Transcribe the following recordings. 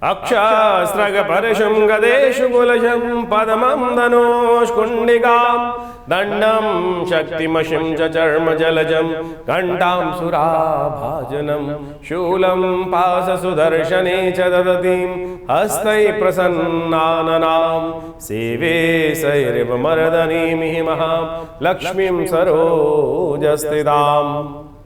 अक्षास्त्रगपरशुं गदेषु कुलशं पदमं धनुष्कुण्डिकां दण्डं शक्तिमशिं च चर्मजलजं घण्टां सुराभाजनं शूलं पाशसुदर्शने च ददतीं हस्तैः प्रसन्नाननां सेवे सैरिवमर्दनीं महां लक्ष्मीं सरोजस्थिताम्।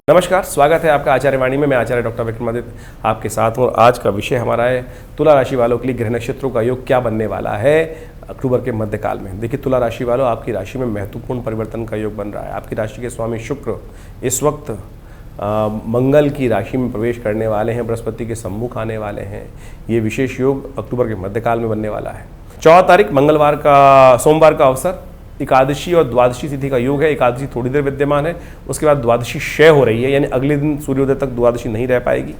नमस्कार, स्वागत है आपका आचार्य वाणी में। मैं आचार्य डॉक्टर विक्रमादित्य आपके साथ हूँ। आज का विषय हमारा है तुला राशि वालों के लिए ग्रह नक्षत्रों का योग क्या बनने वाला है अक्टूबर के मध्यकाल में। देखिए, तुला राशि वालों, आपकी राशि में महत्वपूर्ण परिवर्तन का योग बन रहा है। आपकी राशि के स्वामी शुक्र इस वक्त मंगल की राशि में प्रवेश करने वाले हैं, बृहस्पति के सम्मुख आने वाले हैं। ये विशेष योग अक्टूबर के मध्यकाल में बनने वाला है। 14 तारीख मंगलवार का सोमवार का अवसर, एकादशी और द्वादशी तिथि का योग है। एकादशी थोड़ी देर विद्यमान है, उसके बाद द्वादशी क्षय हो रही है, यानी अगले दिन सूर्योदय तक द्वादशी नहीं रह पाएगी।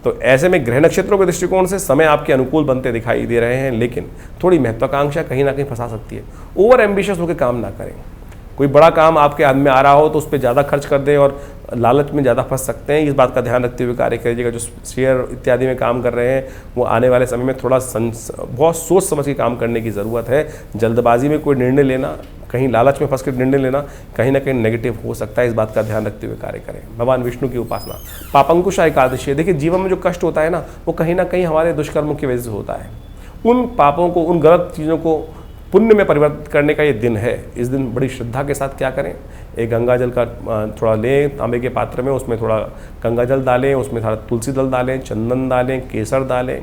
तो ऐसे में ग्रह नक्षत्रों के दृष्टिकोण से समय आपके अनुकूल बनते दिखाई दे रहे हैं, लेकिन थोड़ी महत्वाकांक्षा कहीं ना कहीं फंसा सकती है। ओवर एम्बिशियस होकर काम ना करें। कोई बड़ा काम आपके हाथ में आ रहा हो तो उस पर ज़्यादा खर्च कर दें और लालच में ज़्यादा फंस सकते हैं। इस बात का ध्यान रखते हुए कार्य करिएगा। जो शेयर इत्यादि में काम कर रहे हैं, वो आने वाले समय में थोड़ा बहुत सोच समझ के काम करने की ज़रूरत है। जल्दबाजी में कोई निर्णय लेना, कहीं लालच में फंस कर निर्णय लेना कहीं ना कहीं नेगेटिव हो सकता है। इस बात का ध्यान रखते हुए कार्य करें। भगवान विष्णु की उपासना, पापंकुशा एकादशी है। देखिए, जीवन में जो कष्ट होता है ना, वो कहीं ना कहीं हमारे दुष्कर्मों की वजह से होता है। उन पापों को, उन गलत चीज़ों को पुण्य में परिवर्तित करने का ये दिन है। इस दिन बड़ी श्रद्धा के साथ क्या करें, एक गंगा जल का थोड़ा लें तांबे के पात्र में, उसमें थोड़ा गंगा जल डालें, उसमें थोड़ा तुलसी दल डालें, चंदन डालें, केसर डालें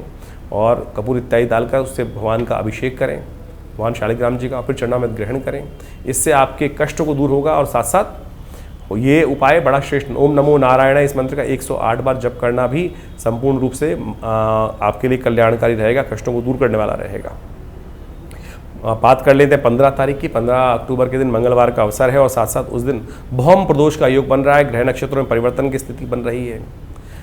और कपूर इत्यादि डालकर उससे भगवान का अभिषेक करें, भगवान शालिग्राम जी का, फिर चरणामृत ग्रहण करें। इससे आपके कष्ट को दूर होगा और साथ साथ ये उपाय बड़ा श्रेष्ठ। ओम नमो नारायण, इस मंत्र का 108 बार जप करना भी संपूर्ण रूप से आपके लिए कल्याणकारी रहेगा, कष्टों को दूर करने वाला रहेगा। बात कर लेते हैं 15 तारीख की। 15 अक्टूबर के दिन मंगलवार का अवसर है और साथ साथ उस दिन भौम प्रदोष का योग बन रहा है। ग्रह नक्षत्रों में परिवर्तन की स्थिति बन रही है।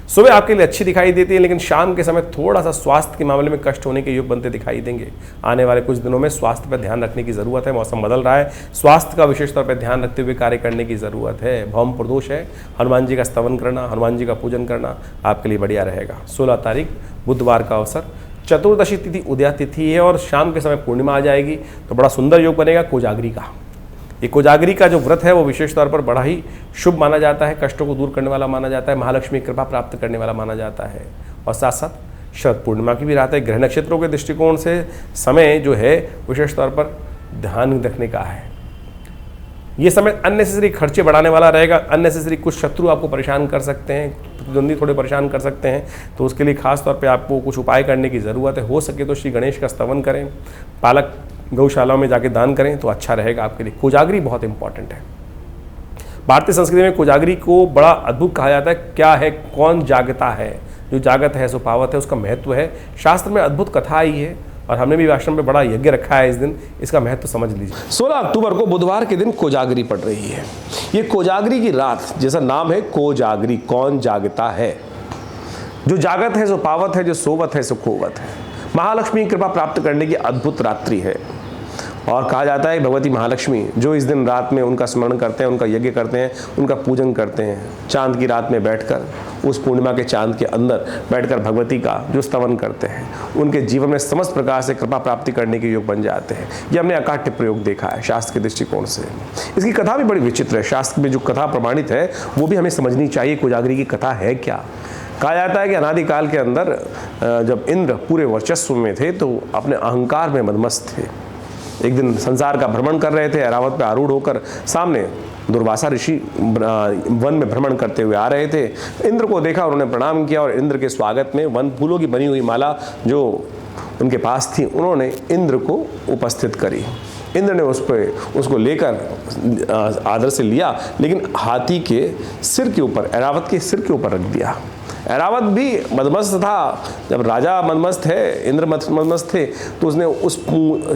सुबह आपके लिए अच्छी दिखाई देती है, लेकिन शाम के समय थोड़ा सा स्वास्थ्य के मामले में कष्ट होने के योग बनते दिखाई देंगे। आने वाले कुछ दिनों में स्वास्थ्य पर ध्यान रखने की ज़रूरत है। मौसम बदल रहा है, स्वास्थ्य का विशेष तौर पर ध्यान रखते हुए कार्य करने की ज़रूरत है। भौम प्रदोष है, हनुमान जी का स्तवन करना, हनुमान जी का पूजन करना आपके लिए बढ़िया रहेगा। 16 तारीख बुधवार का अवसर, चतुर्दशी तिथि उदया तिथि है और शाम के समय पूर्णिमा आ जाएगी, तो बड़ा सुंदर योग बनेगा कोजागरी का। ये कोजागरी का जो व्रत है वो विशेष तौर पर बड़ा ही शुभ माना जाता है, कष्टों को दूर करने वाला माना जाता है, महालक्ष्मी की कृपा प्राप्त करने वाला माना जाता है। और साथ साथ शरद पूर्णिमा की भी रात है। ग्रह नक्षत्रों के दृष्टिकोण से समय जो है विशेष तौर पर ध्यान रखने का है। ये समय अननेसेसरी खर्चे बढ़ाने वाला रहेगा। अननेसेसरी कुछ शत्रु आपको परेशान कर सकते हैं, प्रतिद्वंदी थोड़े परेशान कर सकते हैं, तो उसके लिए खास तौर पे आपको कुछ उपाय करने की ज़रूरत है। हो सके तो श्री गणेश का स्तवन करें, पालक गौशालाओं में जाके दान करें तो अच्छा रहेगा आपके लिए। कोजागरी बहुत इंपॉर्टेंट है। भारतीय संस्कृति में कोजागरी को बड़ा अद्भुत कहा जाता है। क्या है, कौन जागता है, जो जागत है सो पावत है, उसका महत्व है। शास्त्र में अद्भुत कथा आई है और हमने भी आश्रम में बड़ा यज्ञ रखा है इस दिन, इसका महत्व समझ लीजिए। 16 अक्टूबर को बुधवार के दिन कोजागरी पड़ रही है। ये कोजागरी की रात, जैसा नाम है कोजागरी, कौन जागता है, जो जागत है सो पावत है, जो सोवत है सो खोवत है। महालक्ष्मी की कृपा प्राप्त करने की अद्भुत रात्रि है और कहा जाता है भगवती महालक्ष्मी जो इस दिन रात में उनका स्मरण करते हैं, उनका यज्ञ करते हैं, उनका पूजन करते हैं, चांद की रात में बैठकर, उस पूर्णिमा के चांद के अंदर बैठकर भगवती का जो स्तवन करते हैं, उनके जीवन में समस्त प्रकार से कृपा प्राप्ति करने के योग बन जाते हैं। ये हमने अकाट्य प्रयोग देखा है शास्त्र के दृष्टिकोण से। इसकी कथा भी बड़ी विचित्र है। शास्त्र में जो कथा प्रमाणित है वो भी हमें समझनी चाहिए। कोजागरी की कथा है क्या। कहा जाता है कि अनादिकाल के अंदर जब इंद्र पूरे वर्चस्व में थे तो अपने अहंकार में मदमस्त थे। एक दिन संसार का भ्रमण कर रहे थे, ऐरावत पे आरूढ़ होकर सामने दुर्वासा ऋषि वन में भ्रमण करते हुए आ रहे थे। इंद्र को देखा, उन्होंने प्रणाम किया और इंद्र के स्वागत में वन फूलों की बनी हुई माला जो उनके पास थी उन्होंने इंद्र को उपस्थित करी। इंद्र ने उसको लेकर आदर से लिया, लेकिन हाथी के सिर के ऊपर, ऐरावत के सिर के ऊपर रख दिया। ऐरावत भी मदमस्त था। जब राजा मदमस्त है, इंद्र मदमस्त थे, तो उसने उस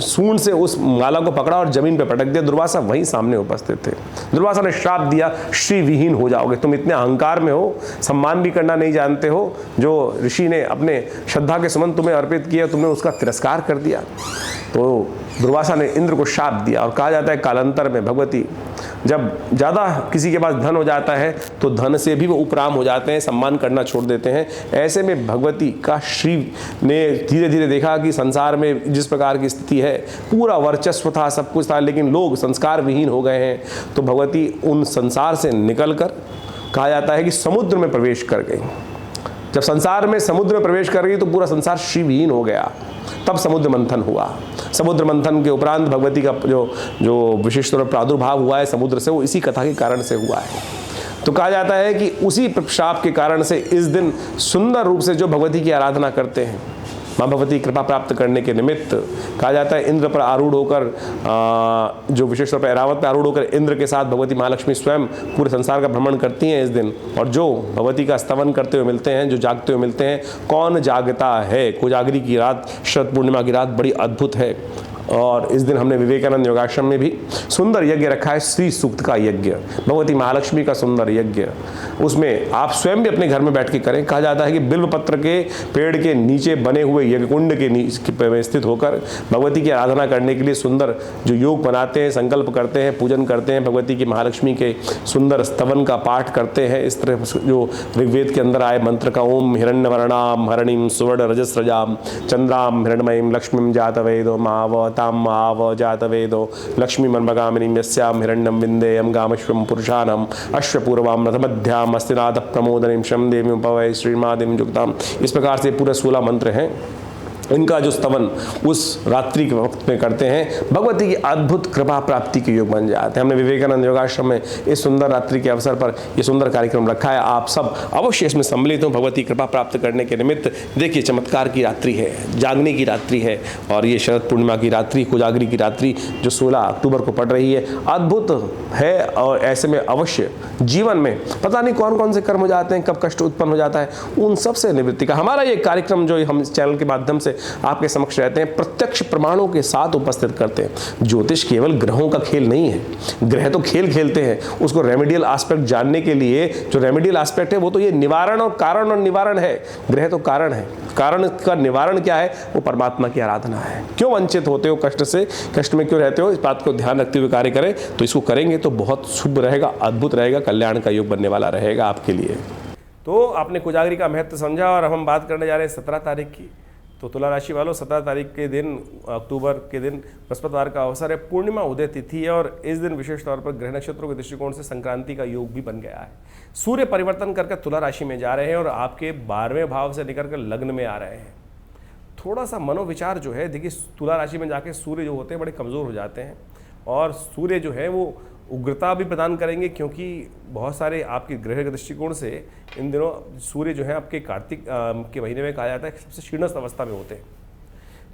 सूंड से उस माला को पकड़ा और जमीन पर पटक दिया। दुर्वासा वहीं सामने उपस्थित थे। दुर्वासा ने श्राप दिया, श्री विहीन हो जाओगे, तुम इतने अहंकार में हो, सम्मान भी करना नहीं जानते हो। जो ऋषि ने अपने श्रद्धा के सुमन तुम्हें अर्पित किया, तुमने उसका तिरस्कार कर दिया। तो दुर्वासा ने इंद्र को शाप दिया और कहा जाता है कालांतर में भगवती जब ज़्यादा किसी के पास धन हो जाता है तो धन से भी वो उपराम हो जाते हैं, सम्मान करना छोड़ देते हैं। ऐसे में भगवती का श्री ने धीरे धीरे देखा कि संसार में जिस प्रकार की स्थिति है, पूरा वर्चस्व था, सब कुछ था, लेकिन लोग संस्कार विहीन हो गए हैं। तो भगवती उन संसार से निकलकर कहा जाता है कि समुद्र में प्रवेश कर गई। जब संसार में समुद्र में प्रवेश कर गई तो पूरा संसार श्रीविहीन हो गया। तब समुद्र मंथन हुआ। समुद्र मंथन के उपरांत भगवती का जो विशेष तौर पर प्रादुर्भाव हुआ है समुद्र से, वो इसी कथा के कारण से हुआ है। तो कहा जाता है कि उसी शाप के कारण से इस दिन सुंदर रूप से जो भगवती की आराधना करते हैं, माँ भगवती कृपा प्राप्त करने के निमित्त कहा जाता है इंद्र पर आरूढ़ होकर, जो विशेष तौर पर ऐरावत पर आरूढ़ होकर इंद्र के साथ भगवती महालक्ष्मी स्वयं पूरे संसार का भ्रमण करती हैं इस दिन। और जो भगवती का स्तवन करते हुए मिलते हैं, जो जागते हुए मिलते हैं, कौन जागता है, कोजागरी की रात, शरद पूर्णिमा की रात बड़ी अद्भुत है। और इस दिन हमने विवेकानंद योगाश्रम में भी सुंदर यज्ञ रखा है, श्री सूक्त का यज्ञ, भगवती महालक्ष्मी का सुंदर यज्ञ। उसमें आप स्वयं भी अपने घर में बैठ के करें। कहा जाता है कि बिल्व पत्र के पेड़ के नीचे बने हुए यज्ञ कुंड के नीचे स्थित होकर भगवती की आराधना करने के लिए सुंदर जो योग बनाते हैं, संकल्प करते हैं, पूजन करते हैं, भगवती की महालक्ष्मी के सुंदर स्तवन का पाठ करते हैं। इस तरह जो ऋग्वेद के अंदर आए मंत्र का, ओम हिरण्यवर्णाम हरणिम सुवर्ण रजस्रजाम चंद्राम हिरण्मयीम लक्ष्मीम जातवेदो माव ताम आव जातवेदो लक्ष्मी मन्मगामिनीं यस्याम हिरण्यम विंदेयम गामश्वम पुरुषानम अश्वपूर्वाम रथमध्याम अस्तिनाथ प्रमोदनीं शम देवी उपवय श्रीमादिम जुक्ताम। इस प्रकार से पूरे 16 मंत्र हैं। इनका जो स्तवन उस रात्रि के वक्त में करते हैं, भगवती की अद्भुत कृपा प्राप्ति के योग बन जाते हैं। हमने विवेकानंद योगाश्रम में इस सुंदर रात्रि के अवसर पर ये सुंदर कार्यक्रम रखा है। आप सब अवश्य इसमें सम्मिलित हों भगवती कृपा प्राप्त करने के निमित्त। देखिए, चमत्कार की रात्रि है, जागने की रात्रि है, और ये शरद पूर्णिमा की रात्रि, कोजागरी की रात्रि जो 16 अक्टूबर को पड़ रही है, अद्भुत है। और ऐसे में अवश्य जीवन में पता नहीं कौन कौन से कर्म हो जाते हैं, कब कष्ट उत्पन्न हो जाता है, उन सबसे निवृत्ति का हमारा ये कार्यक्रम जो हम इस चैनल के माध्यम से आपके समक्ष रहते हैं, प्रत्यक्ष प्रमाणों के साथ उपस्थित करते हैं। ज्योतिष केवल ग्रहों का खेल नहीं है, ग्रह तो खेल खेलते हैं, उसको रेमेडियल एस्पेक्ट जानने के लिए जो रेमेडियल एस्पेक्ट है वो तो ये निवारण और कारण और निवारण है। ग्रह तो कारण है, कारण का निवारण क्या है? वो परमात्मा की आराधना है। क्यों वंचित होते हो कष्ट से, कष्ट में क्यों रहते हो, इस बात को ध्यान रखते हुए कार्य करें तो इसको करेंगे तो बहुत शुभ रहेगा, अद्भुत रहेगा, कल्याण का योग बनने वाला रहेगा आपके लिए। तो आपने कोजागरी का महत्व समझा और अब हम बात करने जा रहे हैं 17 तारीख की। तो तुला राशि वालों, 17 तारीख के दिन, अक्टूबर के दिन बृहस्पतिवार का अवसर है, पूर्णिमा उदय तिथि है, और इस दिन विशेष तौर पर ग्रह नक्षत्रों के दृष्टिकोण से संक्रांति का योग भी बन गया है। सूर्य परिवर्तन करके तुला राशि में जा रहे हैं और आपके 12वें भाव से निकल कर लग्न में आ रहे हैं। थोड़ा सा मनोविचार जो है, देखिए तुला राशि में जाके सूर्य जो होते हैं बड़े कमज़ोर हो जाते हैं, और सूर्य जो है वो उग्रता भी प्रदान करेंगे, क्योंकि बहुत सारे आपके ग्रह के दृष्टिकोण से इन दिनों सूर्य जो है आपके कार्तिक के महीने में कहा जाता है सबसे क्षीणस्थ अवस्था में होते हैं।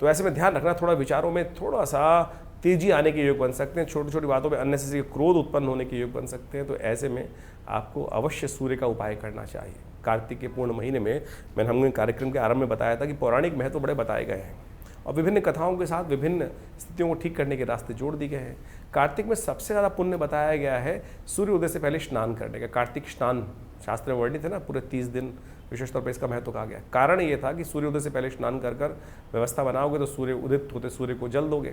तो ऐसे में ध्यान रखना, थोड़ा विचारों में थोड़ा सा तेजी आने के योग बन सकते हैं, छोटी छोटी बातों में अननेसेसरी क्रोध उत्पन्न होने के योग बन सकते हैं। तो ऐसे में आपको अवश्य सूर्य का उपाय करना चाहिए। कार्तिक के पूर्ण महीने में हमने कार्यक्रम के आरंभ में बताया था कि पौराणिक महत्व बड़े बताए गए हैं और विभिन्न कथाओं के साथ विभिन्न स्थितियों को ठीक करने के रास्ते जोड़ दिए गए हैं। कार्तिक में सबसे ज़्यादा पुण्य बताया गया है सूर्य उदय से पहले स्नान करने का। कार्तिक स्नान शास्त्र में वर्णित है ना, पूरे 30 दिन विशेष तौर पर इसका महत्व कहा गया। कारण ये था कि सूर्योदय से पहले स्नान कर व्यवस्था बनाओगे तो सूर्य उदित होते सूर्य को जल दोगे,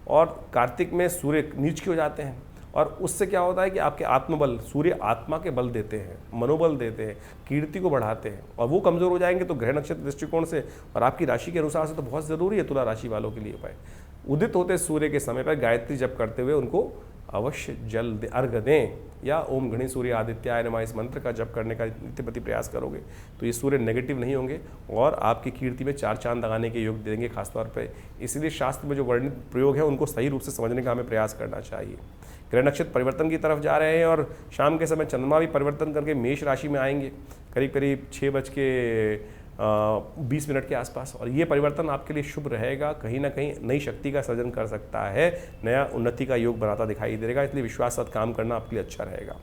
और कार्तिक में सूर्य नीच के हो जाते हैं, और उससे क्या होता है कि आपके आत्मबल, सूर्य आत्मा के बल देते हैं, मनोबल देते हैं, कीर्ति को बढ़ाते हैं, और वो कमज़ोर हो जाएंगे तो ग्रह नक्षत्र दृष्टिकोण से और आपकी राशि के अनुसार से तो बहुत ज़रूरी है तुला राशि वालों के लिए उपाय। उदित होते सूर्य के समय पर गायत्री जप करते हुए उनको अवश्य जल अर्घ दें, या ओम गणेश सूर्य आदित्याय नमः इस मंत्र का जप करने का नित्यप्रति प्रयास करोगे तो ये सूर्य नेगेटिव नहीं होंगे और आपकी कीर्ति में 4 चांद लगाने के योग देंगे खासतौर पर। इसलिए शास्त्र में जो वर्णित प्रयोग है उनको सही रूप से समझने का हमें प्रयास करना चाहिए। ग्रह नक्षत्र परिवर्तन की तरफ जा रहे हैं और शाम के समय चंद्रमा भी परिवर्तन करके मेष राशि में आएंगे करीब करीब 6:20 के आसपास, और ये परिवर्तन आपके लिए शुभ रहेगा। कहीं ना कहीं नई शक्ति का सृजन कर सकता है, नया उन्नति का योग बनाता दिखाई देगा, इसलिए विश्वास साथ काम करना आपके लिए अच्छा रहेगा।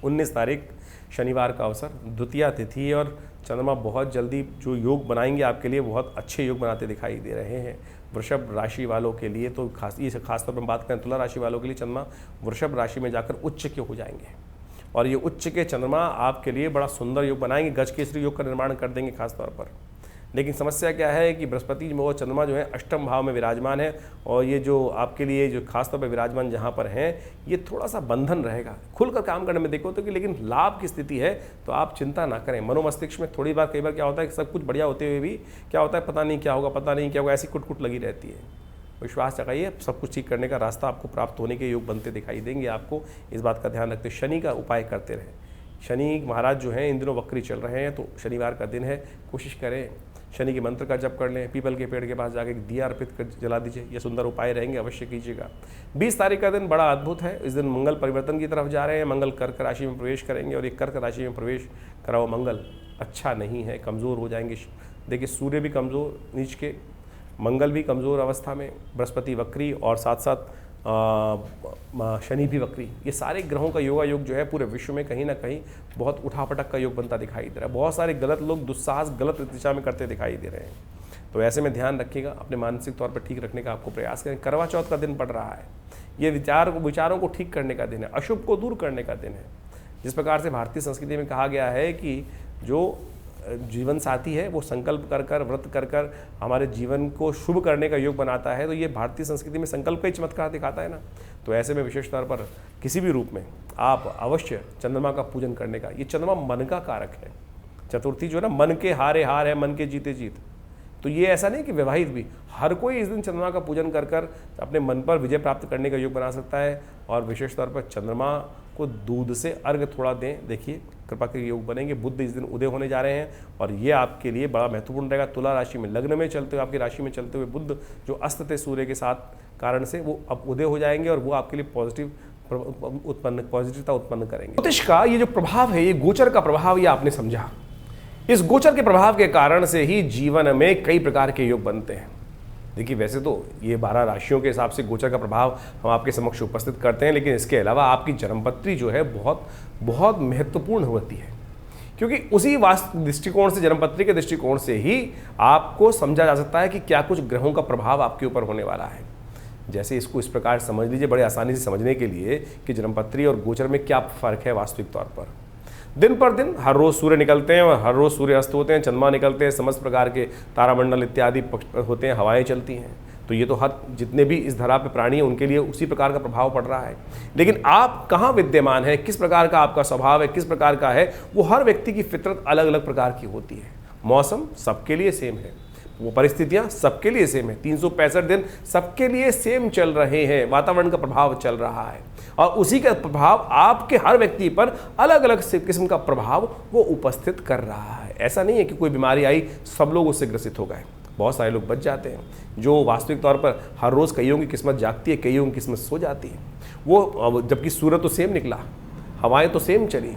19 तारीख शनिवार का अवसर, द्वितीया तिथि, और चंद्रमा बहुत जल्दी जो योग बनाएंगे आपके लिए बहुत अच्छे योग बनाते दिखाई दे रहे हैं। वृषभ राशि वालों के लिए तो खासतौर पर बात करें तुला राशि वालों के लिए, चंद्रमा वृषभ राशि में जाकर उच्च के हो जाएंगे, और ये उच्च के चंद्रमा आपके लिए बड़ा सुंदर योग बनाएंगे, गज केसरी योग का निर्माण कर देंगे। खासतौर पर लेकिन समस्या क्या है कि बृहस्पति और चंद्रमा जो है अष्टम भाव में विराजमान है, और ये जो आपके लिए जो खासतौर पर विराजमान जहाँ पर हैं, ये थोड़ा सा बंधन रहेगा। खुलकर काम करने में देखो तो कि लेकिन लाभ की स्थिति है, तो आप चिंता ना करें। मनोमस्तिष्क में थोड़ी बार कई बार क्या होता है कि सब कुछ बढ़िया होते हुए भी क्या होता है, पता नहीं क्या होगा, पता नहीं क्या होगा, ऐसी कुट लगी रहती है। विश्वास जगाइए, सब कुछ ठीक करने का रास्ता आपको प्राप्त होने के योग बनते दिखाई देंगे। आपको इस बात का ध्यान रखते शनि का उपाय करते रहें। शनि महाराज जो हैं इन दिनों वक्री चल रहे हैं, तो शनिवार का दिन है, कोशिश करें शनि के मंत्र का जप कर लें, पीपल के पेड़ के पास जाके दिया अर्पित कर जला दीजिए। ये सुंदर उपाय रहेंगे, अवश्य कीजिएगा। 20 तारीख का दिन बड़ा अद्भुत है। इस दिन मंगल परिवर्तन की तरफ जा रहे हैं। मंगल कर्क राशि में प्रवेश करेंगे, और ये कर्क राशि में प्रवेश करा हुआ मंगल अच्छा नहीं है, कमज़ोर हो जाएंगे। देखिए सूर्य भी कमज़ोर नीच के, मंगल भी कमज़ोर अवस्था में, बृहस्पति वक्री, और साथ साथ शनि भी वक्री। ये सारे ग्रहों का योगा योग जो है पूरे विश्व में कहीं ना कहीं बहुत उठापटक का योग बनता दिखाई दे रहा है। बहुत सारे गलत लोग दुस्साहस गलत दिशा में करते दिखाई दे रहे हैं। तो ऐसे में ध्यान रखिएगा, अपने मानसिक तौर पर ठीक रखने का आपको प्रयास करें। करवा चौथ का दिन पड़ रहा है, ये विचारों को ठीक करने का दिन है, अशुभ को दूर करने का दिन है। जिस प्रकार से भारतीय संस्कृति में कहा गया है कि जो जीवन साथी है वो संकल्प कर कर व्रत कर कर हमारे जीवन को शुभ करने का योग बनाता है, तो ये भारतीय संस्कृति में संकल्प का ही चमत्कार दिखाता है ना। तो ऐसे में विशेष तौर पर किसी भी रूप में आप अवश्य चंद्रमा का पूजन करने का, ये चंद्रमा मन का कारक है। चतुर्थी जो है ना, मन के हारे हार है, मन के जीते जीत। तो ये ऐसा नहीं कि विवाहित भी, हर कोई इस दिन चंद्रमा का पूजन कर कर अपने मन पर विजय प्राप्त करने का योग बना सकता है। और विशेष तौर पर चंद्रमा को दूध से अर्घ थोड़ा दें, देखिए कृपा के योग बनेंगे। बुध इस दिन उदय होने जा रहे हैं, और ये आपके लिए बड़ा महत्वपूर्ण रहेगा। तुला राशि में लग्न में चलते हुए, आपकी राशि में चलते हुए बुध जो अस्त थे सूर्य के साथ कारण से, वो अब उदय हो जाएंगे, और वो आपके लिए पॉजिटिवता उत्पन्न करेंगे। ज्योतिष का ये जो प्रभाव है, ये गोचर का प्रभाव, ये आपने समझा। इस गोचर के प्रभाव के कारण से ही जीवन में कई प्रकार के योग बनते हैं। देखिए वैसे तो ये 12 राशियों के हिसाब से गोचर का प्रभाव हम आपके समक्ष उपस्थित करते हैं, लेकिन इसके अलावा आपकी जन्मपत्री जो है बहुत महत्वपूर्ण होती है, क्योंकि उसी वास्तु दृष्टिकोण से, जन्मपत्री के दृष्टिकोण से ही आपको समझा जा सकता है कि क्या कुछ ग्रहों का प्रभाव आपके ऊपर होने वाला है। जैसे इसको इस प्रकार समझ लीजिए, बड़े आसानी से समझने के लिए, कि जन्मपत्री और गोचर में क्या फ़र्क है वास्तविक तौर पर। दिन पर दिन हर रोज़ सूर्य निकलते हैं और हर रोज़ सूर्य अस्त होते हैं, चंद्रमा निकलते हैं, समस्त प्रकार के तारामंडल इत्यादि होते हैं, हवाएं चलती हैं। तो ये तो हर जितने भी इस धरा पे प्राणी हैं उनके लिए उसी प्रकार का प्रभाव पड़ रहा है। लेकिन आप कहाँ विद्यमान है, किस प्रकार का आपका स्वभाव है, किस प्रकार का है, वो हर व्यक्ति की फितरत अलग अलग प्रकार की होती है। मौसम सबके लिए सेम है, वो परिस्थितियाँ सबके लिए सेम है, 365 दिन सबके लिए सेम चल रहे हैं, वातावरण का प्रभाव चल रहा है, और उसी का प्रभाव आपके हर व्यक्ति पर अलग अलग किस्म का प्रभाव वो उपस्थित कर रहा है। ऐसा नहीं है कि कोई बीमारी आई सब लोग उससे ग्रसित हो गए, बहुत सारे लोग बच जाते हैं। जो वास्तविक तौर पर हर रोज़ कईयों की किस्मत जागती है, कईयों की किस्मत सो जाती है। वो जबकि सूरज तो सेम निकला, हवाएं तो सेम चली,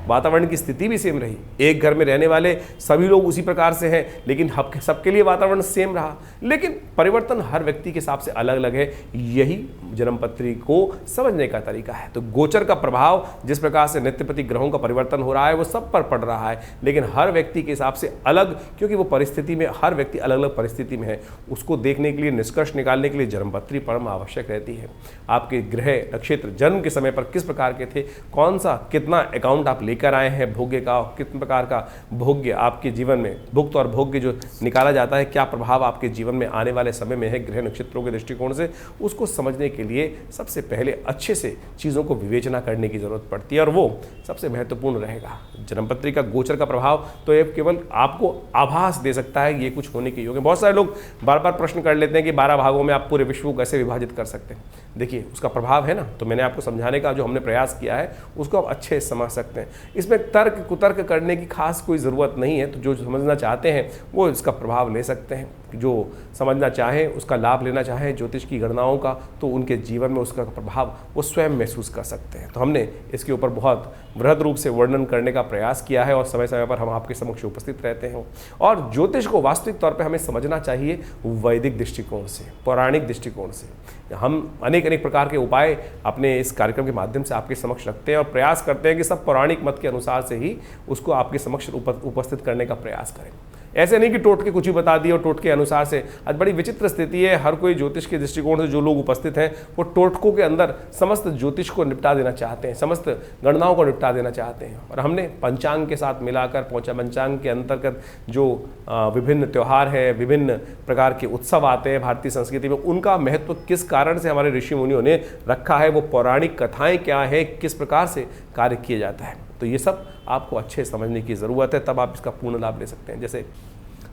वातावरण की स्थिति भी सेम रही, एक घर में रहने वाले सभी लोग उसी प्रकार से हैं, लेकिन सबके लिए वातावरण सेम रहा, लेकिन परिवर्तन हर व्यक्ति के हिसाब से अलग अलग है। यही जन्मपत्री को समझने का तरीका है। तो गोचर का प्रभाव जिस प्रकार से नित्यप्रति ग्रहों का परिवर्तन हो रहा है वो सब पर पड़ रहा है, लेकिन हर व्यक्ति के हिसाब से अलग, क्योंकि वो परिस्थिति में, हर व्यक्ति अलग अलग परिस्थिति में है। उसको देखने के लिए, निष्कर्ष निकालने के लिए जन्मपत्री परम आवश्यक रहती है। आपके ग्रह नक्षत्र जन्म के समय पर किस प्रकार के थे, कौन सा कितना अकाउंट आप लेकर आए हैं भोग्य का, कितने प्रकार का भोग्य आपके जीवन में, भुक्त और भोग्य जो निकाला जाता है, क्या प्रभाव आपके जीवन में आने वाले समय में है ग्रह नक्षत्रों के दृष्टिकोण से, उसको समझने के लिए सबसे पहले अच्छे से चीज़ों को विवेचना करने की जरूरत पड़ती है, और वो सबसे महत्वपूर्ण रहेगा। जन्मपत्री का गोचर का प्रभाव तो ये केवल आपको आभास दे सकता है ये कुछ होने के योग है। बहुत सारे लोग बार बार प्रश्न कर लेते हैं कि 12 भागों में आप पूरे विश्व को कैसे विभाजित कर सकते हैं। देखिए उसका प्रभाव है ना, तो मैंने आपको समझाने का जो हमने प्रयास किया है उसको आप अच्छे से समझ सकते हैं। इसमें तर्क कुतर्क करने की खास कोई ज़रूरत नहीं है। तो जो समझना चाहते हैं वो इसका प्रभाव ले सकते हैं, जो समझना चाहें उसका लाभ लेना चाहें ज्योतिष की गणनाओं का, तो उनके जीवन में उसका प्रभाव वो स्वयं महसूस कर सकते हैं। तो हमने इसके ऊपर बहुत वृहद रूप से वर्णन करने का प्रयास किया है, और समय समय पर हम आपके समक्ष उपस्थित रहते हैं। और ज्योतिष को वास्तविक तौर पर हमें समझना चाहिए वैदिक दृष्टिकोण से, पौराणिक दृष्टिकोण से। हम अनेक प्रकार के उपाय अपने इस कार्यक्रम के माध्यम से आपके समक्ष रखते हैं, और प्रयास करते हैं कि सब पौराणिक मत के अनुसार से ही उसको आपके समक्ष उपस्थित करने का प्रयास करें। ऐसे नहीं कि टोटके कुछ ही बता दिए और टोटके अनुसार से। आज बड़ी विचित्र स्थिति है, हर कोई ज्योतिष के दृष्टिकोण से जो लोग उपस्थित हैं वो टोटकों के अंदर समस्त ज्योतिष को निपटा देना चाहते हैं, समस्त गणनाओं को निपटा देना चाहते हैं। और हमने पंचांग के साथ मिलाकर पंचांग के अंतर्गत जो विभिन्न त्यौहार है, विभिन्न प्रकार के उत्सव आते हैं भारतीय संस्कृति में, उनका महत्व किस कारण से हमारे ऋषि मुनियों ने रखा है, वो पौराणिक कथाएं क्या है, किस प्रकार से कार्य किया जाता है, तो ये सब आपको अच्छे समझने की ज़रूरत है, तब आप इसका पूर्ण लाभ ले सकते हैं।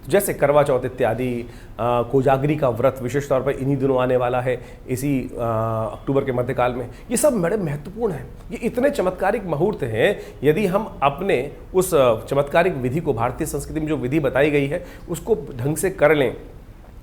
जैसे करवा चौथ इत्यादि, कोजागरी का व्रत विशेष तौर पर इन्हीं दिनों आने वाला है, इसी अक्टूबर के मध्यकाल में। ये सब बड़े महत्वपूर्ण हैं, ये इतने चमत्कारिक मुहूर्त हैं। यदि हम अपने उस चमत्कारिक विधि को, भारतीय संस्कृति में जो विधि बताई गई है उसको ढंग से कर लें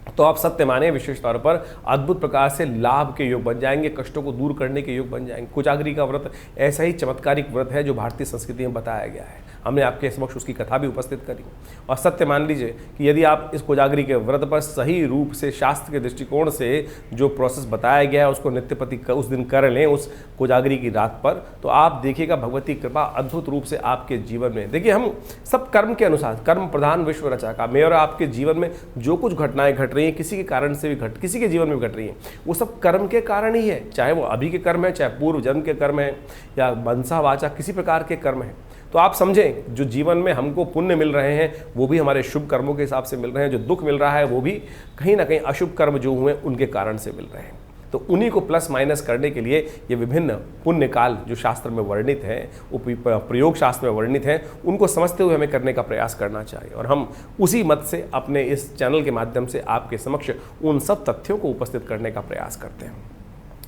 तो आप सत्य माने विशेष तौर पर अद्भुत प्रकार से लाभ के योग बन जाएंगे, कष्टों को दूर करने के योग बन जाएंगे। कोजागरी का व्रत ऐसा ही चमत्कारिक व्रत है जो भारतीय संस्कृति में बताया गया है। हमने आपके समक्ष उसकी कथा भी उपस्थित करी। और सत्य मान लीजिए कि यदि आप इस कोजागरी के व्रत पर सही रूप से शास्त्र के दृष्टिकोण से जो प्रोसेस बताया गया है उसको नित्यपति उस दिन कर लें, उस कोजागरी की रात पर, तो आप देखिएगा भगवती कृपा अद्भुत रूप से आपके जीवन में। देखिए, हम सब कर्म के अनुसार, कर्म प्रधान विश्व रचा का, मेरे और आपके जीवन में जो कुछ घटनाएं घट रही हैं, किसी के कारण से भी किसी के जीवन में घट रही हैं, वो सब कर्म के कारण ही है। चाहे वो अभी के कर्म है, चाहे पूर्व जन्म के कर्म है, या मनसा वाचा किसी प्रकार के कर्म है। तो आप समझें, जो जीवन में हमको पुण्य मिल रहे हैं वो भी हमारे शुभ कर्मों के हिसाब से मिल रहे हैं, जो दुख मिल रहा है वो भी कहीं ना कहीं अशुभ कर्म जो हुए उनके कारण से मिल रहे हैं। तो उन्हीं को प्लस माइनस करने के लिए ये विभिन्न पुण्य काल जो शास्त्र में वर्णित हैं, प्रयोग शास्त्र में वर्णित हैं, उनको समझते हुए हमें करने का प्रयास करना चाहिए। और हम उसी मत से अपने इस चैनल के माध्यम से आपके समक्ष उन सब तथ्यों को उपस्थित करने का प्रयास करते हैं।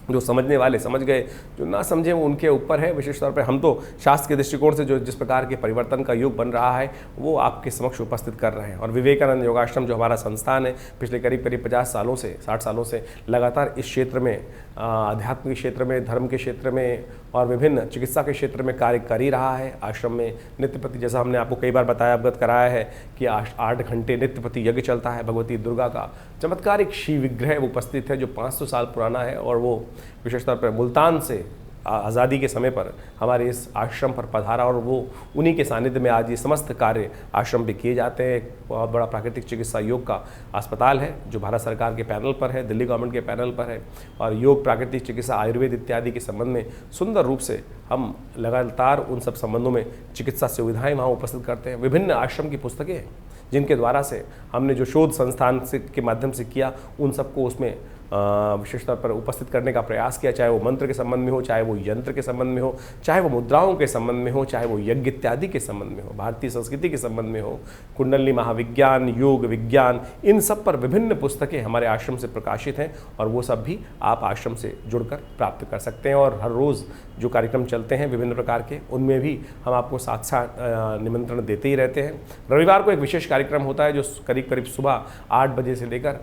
जो समझने वाले समझ गए, जो ना समझे वो उनके ऊपर है। विशेष तौर पर हम तो शास्त्र के दृष्टिकोण से जो जिस प्रकार के परिवर्तन का युग बन रहा है वो आपके समक्ष उपस्थित कर रहे हैं। और विवेकानंद योगाश्रम जो हमारा संस्थान है, पिछले करीब 50 सालों से, 60 सालों से लगातार इस क्षेत्र में, आध्यात्म के क्षेत्र में, धर्म के क्षेत्र में और विभिन्न चिकित्सा के क्षेत्र में कार्य कर ही रहा है। आश्रम में नित्यपति, जैसा हमने आपको कई बार बताया, अवगत कराया है कि 8 घंटे नित्यपति यज्ञ चलता है। भगवती दुर्गा का चमत्कारिक शिव विग्रह उपस्थित है जो 500 साल पुराना है, और वो विशेष तौर पर मुल्तान से आज़ादी के समय पर हमारे इस आश्रम पर पधारा, और वो उन्हीं के सानिध्य में आज ये समस्त कार्य आश्रम पे किए जाते हैं। एक बहुत बड़ा प्राकृतिक चिकित्सा योग का अस्पताल है जो भारत सरकार के पैनल पर है, दिल्ली गवर्नमेंट के पैनल पर है, और योग, प्राकृतिक चिकित्सा, आयुर्वेद इत्यादि के संबंध में सुंदर रूप से हम लगातार उन सब संबंधों में चिकित्सा सुविधाएँ वहाँ उपस्थित करते हैं। विभिन्न आश्रम की पुस्तकें हैं जिनके द्वारा से हमने जो शोध संस्थान से के माध्यम से किया, उन सबको उसमें विशेष तौर पर उपस्थित करने का प्रयास किया, चाहे वो मंत्र के संबंध में हो, चाहे वो यंत्र के संबंध में हो, चाहे वो मुद्राओं के संबंध में हो, चाहे वो यज्ञ इत्यादि के संबंध में हो, भारतीय संस्कृति के संबंध में हो, कुंडली महाविज्ञान, योग विज्ञान, इन सब पर विभिन्न पुस्तकें हमारे आश्रम से प्रकाशित हैं, और वो सब भी आप आश्रम से जुड़कर प्राप्त कर सकते हैं। और हर रोज़ जो कार्यक्रम चलते हैं विभिन्न प्रकार के, उनमें भी हम आपको साथ निमंत्रण देते ही रहते हैं। रविवार को एक विशेष कार्यक्रम होता है जो करीब सुबह 8 बजे से लेकर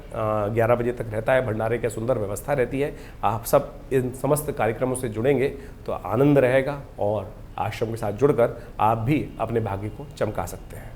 11 बजे तक रहता है। भंडारे की सुंदर व्यवस्था रहती है। आप सब इन समस्त कार्यक्रमों से जुड़ेंगे तो आनंद रहेगा, और आश्रम के साथ जुड़कर आप भी अपने भाग्य को चमका सकते हैं।